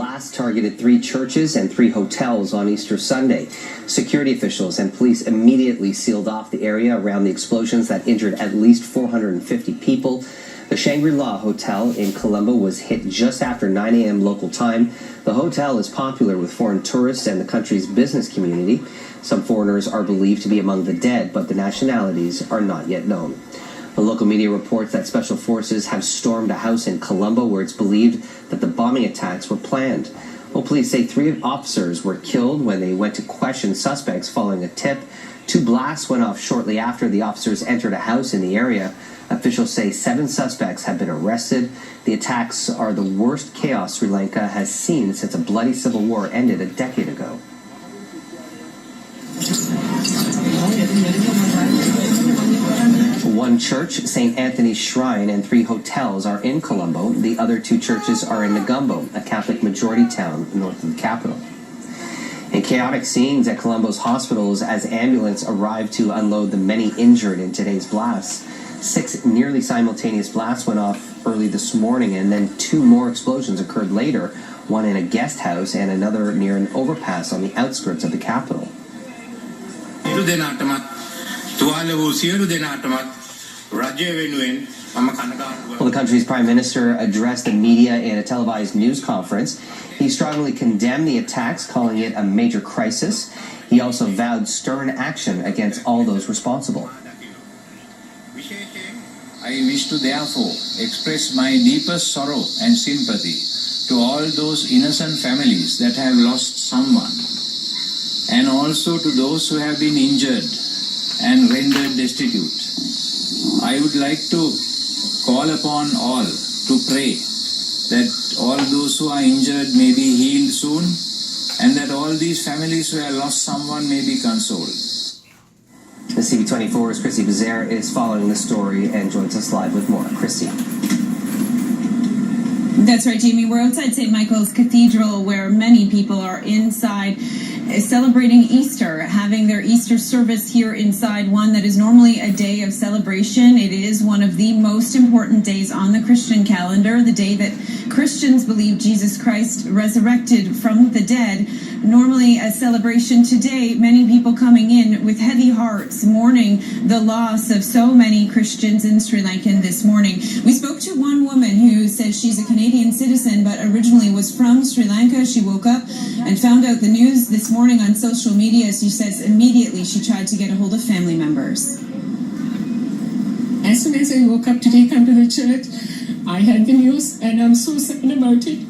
blast targeted 3 churches and 3 hotels on Easter Sunday. Security officials and police immediately sealed off the area around the explosions that injured at least 450 people. The Shangri-La Hotel in Colombo was hit just after 9 a.m. local time. The hotel is popular with foreign tourists and the country's business community. Some foreigners are believed to be among the dead, but the nationalities are not yet known. The local media reports that special forces have stormed a house in Colombo where it's believed that the bombing attacks were planned. Well, police say 3 officers were killed when they went to question suspects following a tip. 2 blasts went off shortly after the officers entered a house in the area. Officials say 7 suspects have been arrested. The attacks are the worst chaos Sri Lanka has seen since a bloody civil war ended a decade ago. One church, St. Anthony's Shrine, and 3 hotels are in Colombo. The other 2 churches are in Negombo, a Catholic majority town north of the capital. And chaotic scenes at Colombo's hospitals as ambulance arrived to unload the many injured in today's blasts. 6 nearly simultaneous blasts went off early this morning, and then 2 more explosions occurred later, one in a guest house and another near an overpass on the outskirts of the capital. Well, the country's prime minister addressed the media in a televised news conference. He strongly condemned the attacks, calling it a major crisis. He also vowed stern action against all those responsible. I wish to therefore express my deepest sorrow and sympathy to all those innocent families that have lost someone, and also to those who have been injured and rendered destitute. I would like to call upon all to pray that all those who are injured may be healed soon, and that all these families who have lost someone may be consoled. The CB24's Chrissy Bazaar is following the story and joins us live with more. Chrissy. That's right, Jamie. We're outside St. Michael's Cathedral, where many people are inside celebrating Easter, having their Easter service here inside, one that is normally a day of celebration. It is one of the most important days on the Christian calendar, the day that Christians believe Jesus Christ resurrected from the dead. Normally a celebration today, many people coming in with heavy hearts, mourning the loss of so many Christians in Sri Lanka this morning. We spoke to one woman who says she's a Canadian citizen, but originally was from Sri Lanka. She woke up and found out the news this morning on social media. She says immediately she tried to get a hold of family members. As soon as I woke up today, come to the church, I had the news and I'm so sad about it.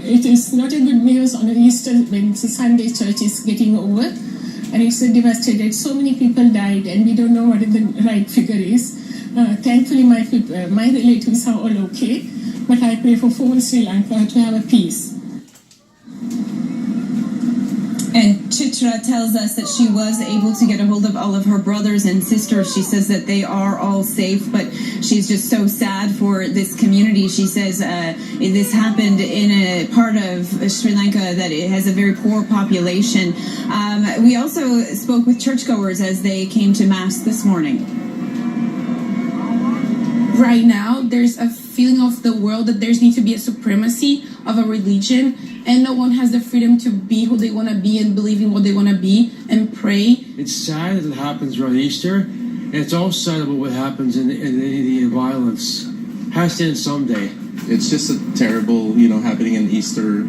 It is not a good news on an Easter when the Sunday church is getting over, and it's devastated. So many people died and we don't know what the right figure is. Thankfully my relatives are all okay, but I pray for whole Sri Lanka to have a peace. And Chitra tells us that she was able to get a hold of all of her brothers and sisters. She says that they are all safe, but she's just so sad for this community. She says this happened in a part of Sri Lanka that it has a very poor population. We also spoke with churchgoers as they came to Mass this morning. Right now, there's a feeling of the world that there needs to be a supremacy of a religion, and no one has the freedom to be who they want to be and believe in what they want to be and pray. It's sad that it happens around Easter, and it's all sad about what happens in the violence. Has to end someday. It's just a terrible, happening in Easter.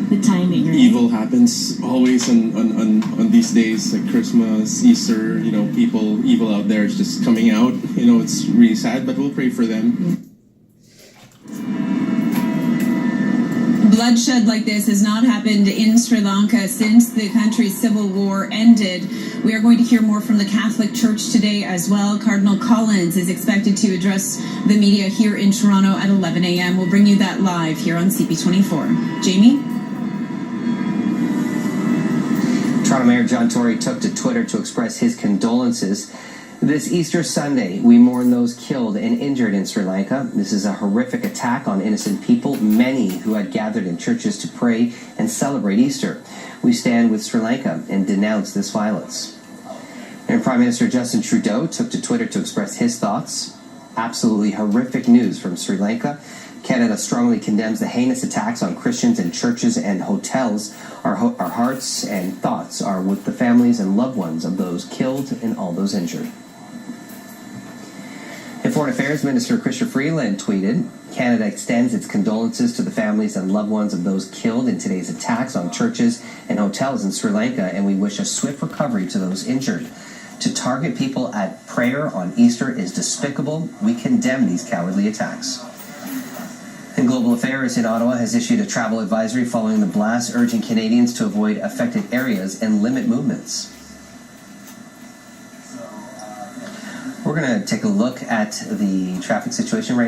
The timing, right? Evil happens always on these days, like Christmas, Easter. People evil out there is just coming out. It's really sad, but we'll pray for them. Bloodshed like this has not happened in Sri Lanka since the country's civil war ended. We are going to hear more from the Catholic Church today as well. Cardinal Collins is expected to address the media here in Toronto at 11 a.m. We'll bring you that live here on CP24. Jamie? Toronto Mayor John Tory took to Twitter to express his condolences. This Easter Sunday, we mourn those killed and injured in Sri Lanka. This is a horrific attack on innocent people, many who had gathered in churches to pray and celebrate Easter. We stand with Sri Lanka and denounce this violence. And Prime Minister Justin Trudeau took to Twitter to express his thoughts. Absolutely horrific news from Sri Lanka. Canada strongly condemns the heinous attacks on Christians in churches and hotels. Our hearts and thoughts are with the families and loved ones of those killed and all those injured. In Foreign Affairs, Minister Chrystia Freeland tweeted, Canada extends its condolences to the families and loved ones of those killed in today's attacks on churches and hotels in Sri Lanka, and we wish a swift recovery to those injured. To target people at prayer on Easter is despicable. We condemn these cowardly attacks. And Global Affairs in Ottawa has issued a travel advisory following the blast, urging Canadians to avoid affected areas and limit movements. We're going to take a look at the traffic situation right now.